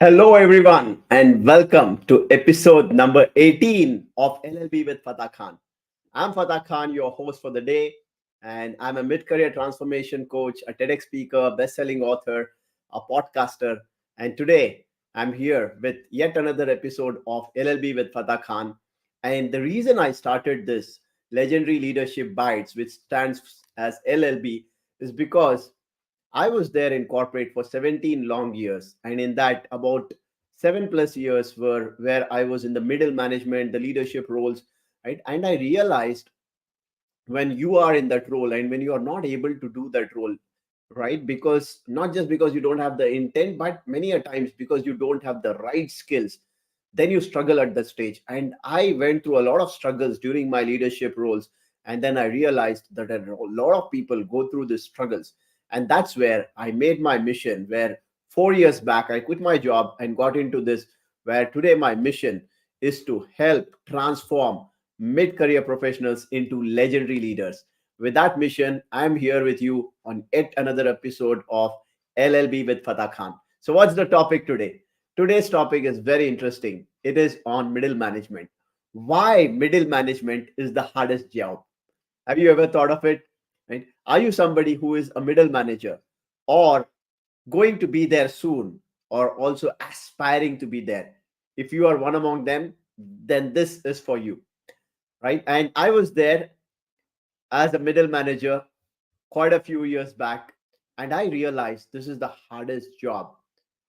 Hello, everyone, and welcome to episode number 18 of LLB with Fatah Khan. I'm Fatah Khan, your host for the day, and I'm a mid career transformation coach, a TEDx speaker, best selling author, a podcaster. And today I'm here with yet another episode of LLB with Fatah Khan. And the reason I started this Legendary Leadership Bites, which stands as LLB, is because I was there in corporate for 17 long years. And in that, about 7+ years were where I was in the middle management, the leadership roles, right? And I realized when you are in that role and when you are not able to do that role, right? Because not just because you don't have the intent, but many a times because you don't have the right skills, then you struggle at that stage. And I went through a lot of struggles during my leadership roles. And then I realized that a lot of people go through these struggles. And that's where I made my mission, where 4 years back, I quit my job and got into this, where today my mission is to help transform mid career professionals into legendary leaders. With that mission, I'm here with you on yet another episode of LLB with Fatah Khan. So, what's the topic today? Today's topic is very interesting. It is on middle management. Why middle management is the hardest job? Have you ever thought of it? Right? Are you somebody who is a middle manager or going to be there soon or also aspiring to be there? If you are one among them, then this is for you, right? And I was there as a middle manager quite a few years back, and I realized this is the hardest job.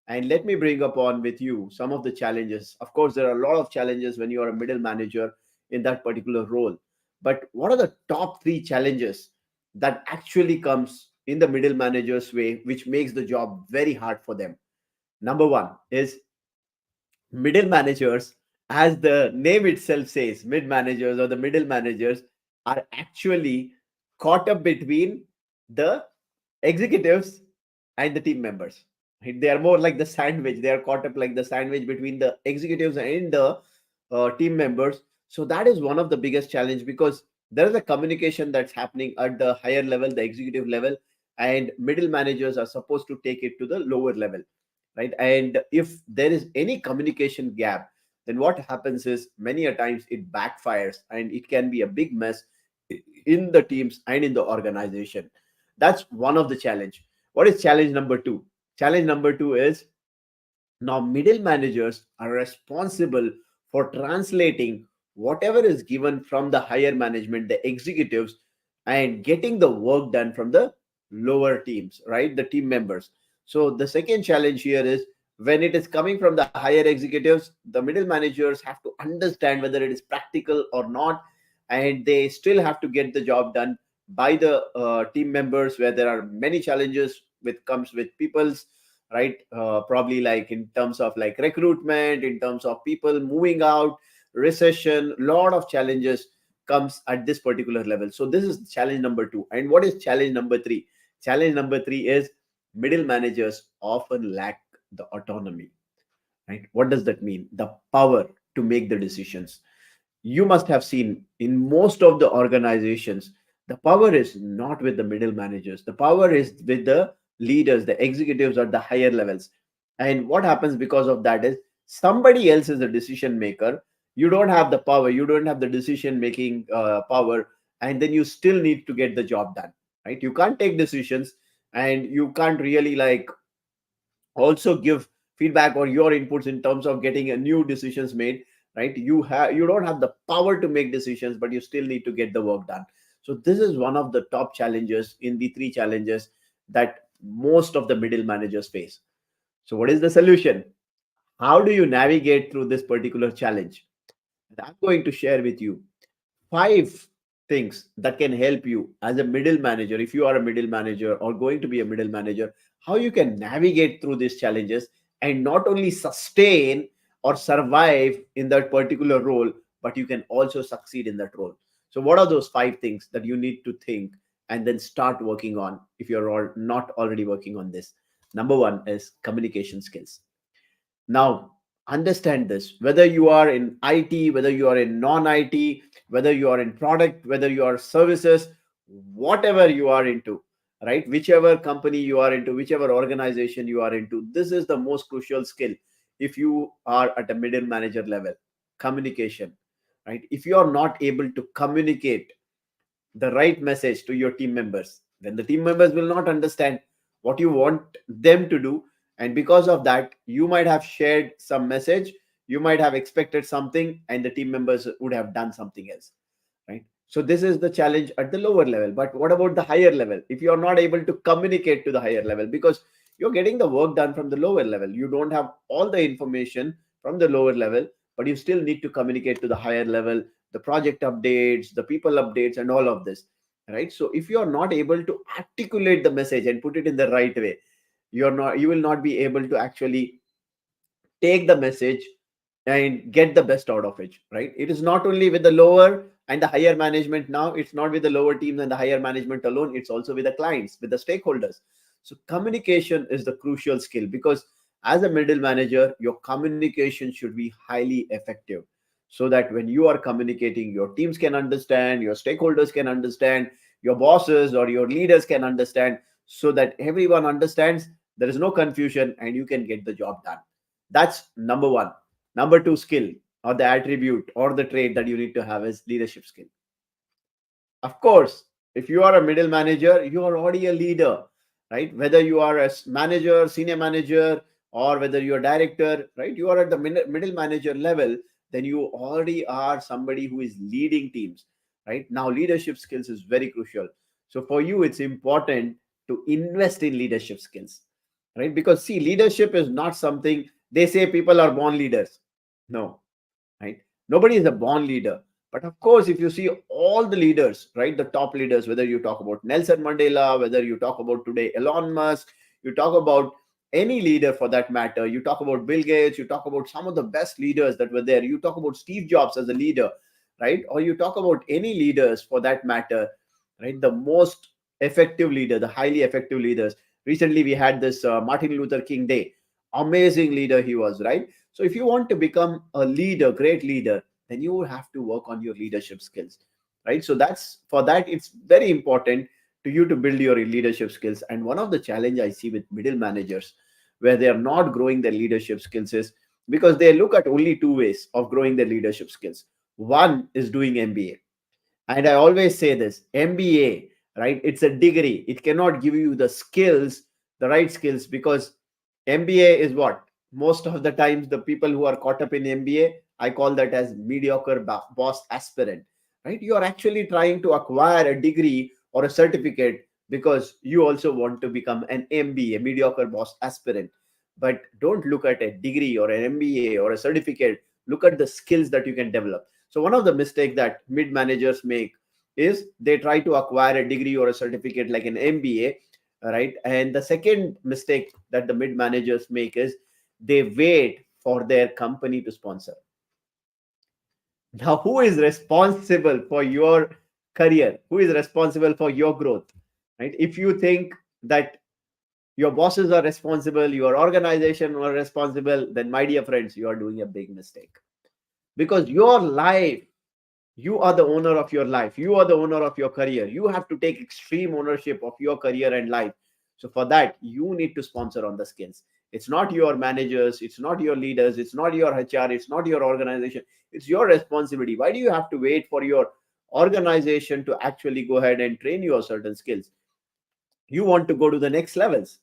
And let me bring upon with you some of the challenges. Of course, there are a lot of challenges when you are a middle manager in that particular role. But what are the top three challenges that actually comes in the middle manager's way, which makes the job very hard for them? Number one is middle managers, as the name itself says, mid managers or the middle managers are actually caught up between the executives and the team members. Right? They are more like the sandwich. They are caught up like the sandwich between the executives and the team members. So that is one of the biggest challenge because there is a communication that's happening at the higher level, the executive level, and middle managers are supposed to take it to the lower level, right? And if there is any communication gap, then what happens is many a times it backfires and it can be a big mess in the teams and in the organization. That's one of the challenge. What is challenge number two? Challenge number two is now middle managers are responsible for translating whatever is given from the higher management, the executives, and getting the work done from the lower teams, right? The team members. So the second challenge here is when it is coming from the higher executives, the middle managers have to understand whether it is practical or not, and they still have to get the job done by the team members where there are many challenges with comes with people's, right? Probably like in terms of like recruitment, in terms of people moving out, recession, lot of challenges comes at this particular level. So this is challenge number two. And what is challenge number three? Challenge number three is middle managers often lack the autonomy, right? What does that mean? The power to make the decisions. You must have seen in most of the organizations, the power is not with the middle managers. The power is with the leaders, the executives at the higher levels. And what happens because of that is somebody else is the decision maker. You don't have the power, you don't have the decision making power, and then you still need to get the job done, right? You can't take decisions and you can't really like also give feedback or your inputs in terms of getting a new decisions made, right? You don't have the power to make decisions, but you still need to get the work done. So this is one of the top challenges in the three challenges that most of the middle managers face. So what is the solution? How do you navigate through this particular challenge? And I'm going to share with you five things that can help you as a middle manager, if you are a middle manager or going to be a middle manager, how you can navigate through these challenges and not only sustain or survive in that particular role, but you can also succeed in that role. So what are those five things that you need to think and then start working on if you're all not already working on this? Number one is communication skills. Now, understand this, whether you are in IT, whether you are in non IT, whether you are in product, whether you are services, whatever you are into, right? Whichever company you are into, whichever organization you are into, this is the most crucial skill. if you are at a middle manager level. Communication, right? If you are not able to communicate the right message to your team members, then the team members will not understand what you want them to do. And because of that, you might have shared some message, you might have expected something, and the team members would have done something else, right? So this is the challenge at the lower level. But what about the higher level? If you are not able to communicate to the higher level, because you're getting the work done from the lower level, you don't have all the information from the lower level, but you still need to communicate to the higher level, the project updates, the people updates, and all of this, right? So if you are not able to articulate the message and put it in the right way, you will not be able to actually take the message and get the best out of it, right? It is not only with the lower and the higher management. Now it's not with the lower teams and the higher management alone, it's also with the clients, with the stakeholders. So communication is the crucial skill, because as a middle manager, your communication should be highly effective, so that when you are communicating, your teams can understand, your stakeholders can understand, your bosses or your leaders can understand, so that everyone understands, there is no confusion, and you can get the job done. That's number one. Number two skill, or the attribute or the trait that you need to have, is leadership skill. Of course, if you are a middle manager, you are already a leader, right? Whether you are a manager, senior manager, or whether you are director, right? You are at the middle manager level, then you already are somebody who is leading teams, right? Now, leadership skills is very crucial. So for you, it's important to invest in leadership skills, right? Because see, leadership is not something, they say people are born leaders. No, right? Nobody is a born leader. But of course, if you see all the leaders, right, the top leaders, whether you talk about Nelson Mandela, whether you talk about today Elon Musk, you talk about any leader for that matter, you talk about Bill Gates, you talk about some of the best leaders that were there, you talk about Steve Jobs as a leader, right? Or you talk about any leaders for that matter, right? The most effective leader, the highly effective leaders. Recently, we had this Martin Luther King Day. Amazing leader he was, right? So if you want to become a leader, great leader, then you have to work on your leadership skills, right? So that's for that, it's very important to you to build your leadership skills. And one of the challenge I see with middle managers, where they are not growing their leadership skills, is because they look at only two ways of growing their leadership skills. One is doing MBA. And I always say this, MBA, right? It's a degree. It cannot give you the skills, the right skills, because MBA is what? Most of the times, the people who are caught up in MBA, I call that as mediocre boss aspirant, right? You are actually trying to acquire a degree or a certificate because you also want to become an MBA, mediocre boss aspirant. But don't look at a degree or an MBA or a certificate. Look at the skills that you can develop. So one of the mistakes that mid managers make is they try to acquire a degree or a certificate like an MBA, right? And the second mistake that the mid managers make is they wait for their company to sponsor. Now, who is responsible for your career? Who is responsible for your growth, right? If you think that your bosses are responsible, your organization are responsible, then my dear friends, you are doing a big mistake, because your life, you are the owner of your life, you are the owner of your career, you have to take extreme ownership of your career and life. So for that, you need to sponsor on the skills. It's not your managers, it's not your leaders, it's not your HR, it's not your organization, it's your responsibility. Why do you have to wait for your organization to actually go ahead and train you on certain skills? You want to go to the next levels,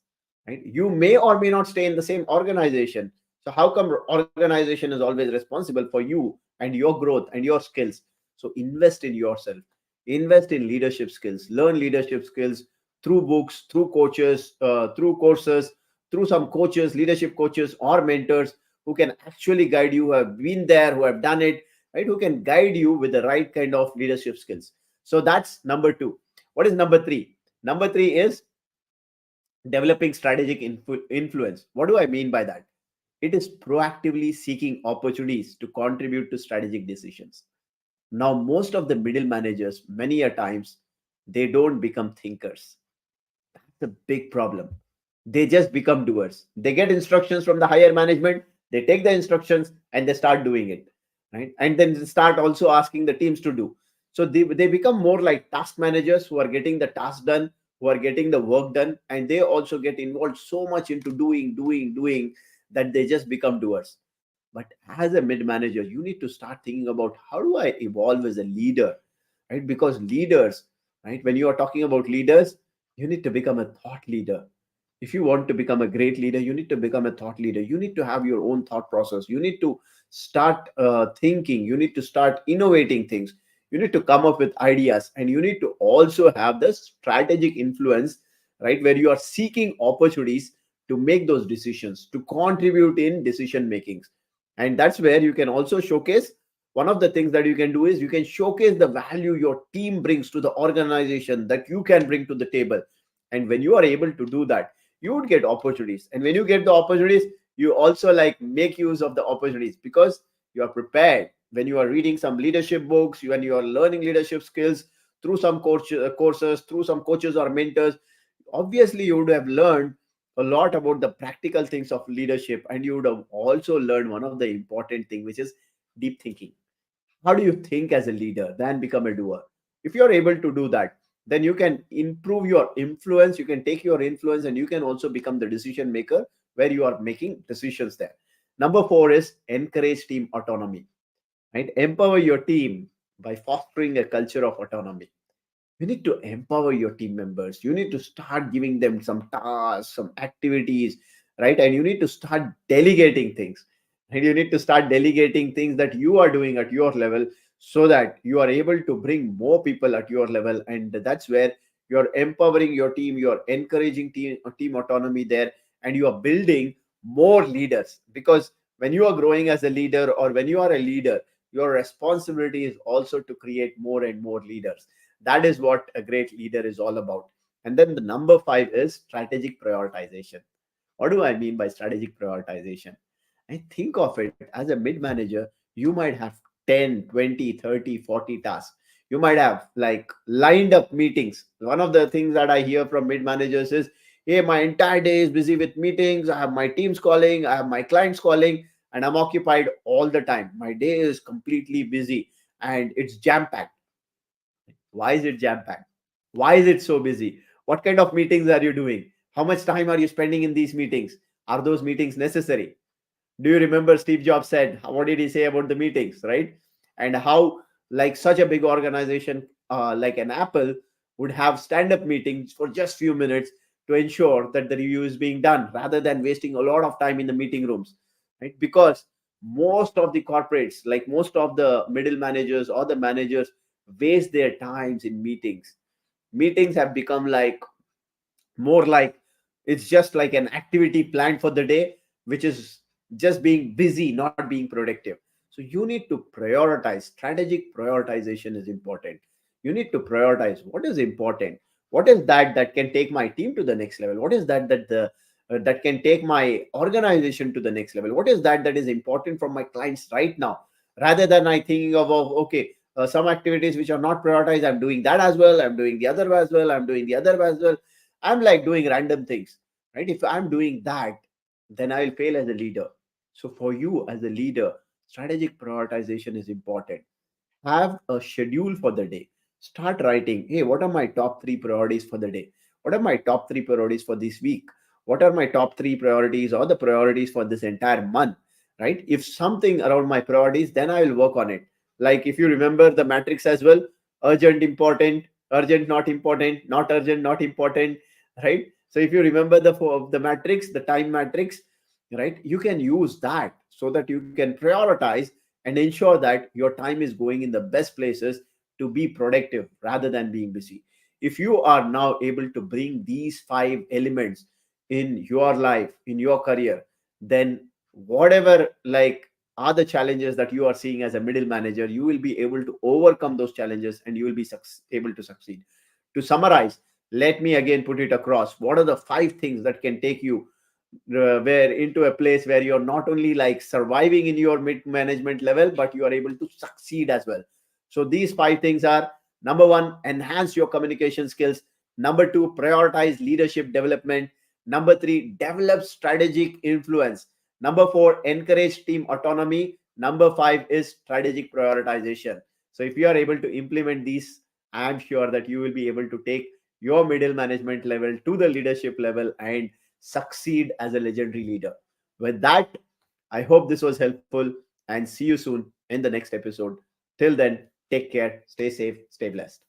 right? You may or may not stay in the same organization. So how come organization is always responsible for you and your growth and your skills? So invest in yourself, invest in leadership skills, learn leadership skills through books, through coaches, through courses, through some coaches, leadership coaches or mentors who can actually guide you, who have been there, who have done it, right? Who can guide you with the right kind of leadership skills. So that's number two. What is number three? Number three is developing strategic influence. What do I mean by that? It is proactively seeking opportunities to contribute to strategic decisions. Now, most of the middle managers, many a times, they don't become thinkers. That's a big problem. They just become doers. They get instructions from the higher management, they take the instructions and they start doing it, right? And then they start also asking the teams to do. So they become more like task managers who are getting the task done, who are getting the work done, and they also get involved so much into doing, that they just become doers. But as a mid manager, you need to start thinking about how do I evolve as a leader, right? Because leaders, right, when you are talking about leaders, you need to become a thought leader. If you want to become a great leader, you need to become a thought leader. You need to have your own thought process. You need to start thinking. You need to start innovating things. You need to come up with ideas, and you need to also have the strategic influence, right, where you are seeking opportunities to make those decisions, to contribute in decision makings. And that's where you can also showcase, one of the things that you can do is you can showcase the value your team brings to the organization that you can bring to the table. And when you are able to do that, you would get opportunities. And when you get the opportunities, you also like make use of the opportunities because you are prepared. When you are reading some leadership books, when you are learning leadership skills through some courses, through some coaches or mentors, obviously you would have learned a lot about the practical things of leadership, and you would have also learned one of the important thing, which is deep thinking. How do you think as a leader, then become a doer? If you're able to do that, then you can improve your influence, you can take your influence, and you can also become the decision maker where you are making decisions there. Number 4 is encourage team autonomy, right? Empower your team by fostering a culture of autonomy. You need to empower your team members. You need to start giving them some tasks, some activities, right? And you need to start delegating things. And you need to start delegating things that you are doing at your level, so that you are able to bring more people at your level. And that's where you're empowering your team, you're encouraging team autonomy there, and you are building more leaders. Because when you are growing as a leader, or when you are a leader, your responsibility is also to create more and more leaders. That is what a great leader is all about. And then the number 5 is strategic prioritization. What do I mean by strategic prioritization? I think of it as a mid manager, you might have 10, 20, 30, 40 tasks. You might have like lined up meetings. One of the things that I hear from mid managers is, hey, my entire day is busy with meetings. I have my teams calling, I have my clients calling, and I'm occupied all the time. My day is completely busy and it's jam packed. Why is it jam packed? Why is it so busy? What kind of meetings are you doing? How much time are you spending in these meetings? Are those meetings necessary? Do you remember Steve Jobs said, what did he say about the meetings, right? And how, like, such a big organization like an Apple would have stand up meetings for just few minutes to ensure that the review is being done rather than wasting a lot of time in the meeting rooms, right? Because most of the corporates, like most of the middle managers or the managers, waste their times in meetings. Meetings have become like more like it's just like an activity planned for the day, which is just being busy, not being productive. So you need to prioritize. Strategic prioritization is important. You need to prioritize what is important. What is that can take my team to the next level? What is that can take my organization to the next level? What is that is important for my clients right now? Rather than I thinking of, okay, some activities which are not prioritized, I'm doing that as well, I'm doing the other as well, I'm doing the other as well. I'm like doing random things, right? If I'm doing that, then I will fail as a leader. So for you as a leader, strategic prioritization is important. Have a schedule for the day. Start writing, hey, what are my top 3 priorities for the day? What are my top 3 priorities for this week? What are my top 3 priorities or the priorities for this entire month? Right? If something around my priorities, then I will work on it. Like if you remember the matrix as well, urgent, important, urgent, not important, not urgent, not important, right? So if you remember the matrix, the time matrix, right, you can use that so that you can prioritize and ensure that your time is going in the best places to be productive rather than being busy. If you are now able to bring these 5 elements in your life, in your career, then whatever like are the challenges that you are seeing as a middle manager, you will be able to overcome those challenges and you will be able to succeed. To summarize, let me again put it across. What are the 5 things that can take you where into a place where you're not only like surviving in your mid management level, but you are able to succeed as well? So these 5 things are: number 1, enhance your communication skills; number 2, prioritize leadership development; number 3, develop strategic influence; number 4, encourage team autonomy; number 5 is strategic prioritization. So if you are able to implement these, I am sure that you will be able to take your middle management level to the leadership level and succeed as a legendary leader. With that, I hope this was helpful and see you soon in the next episode. Till then, take care, stay safe, stay blessed.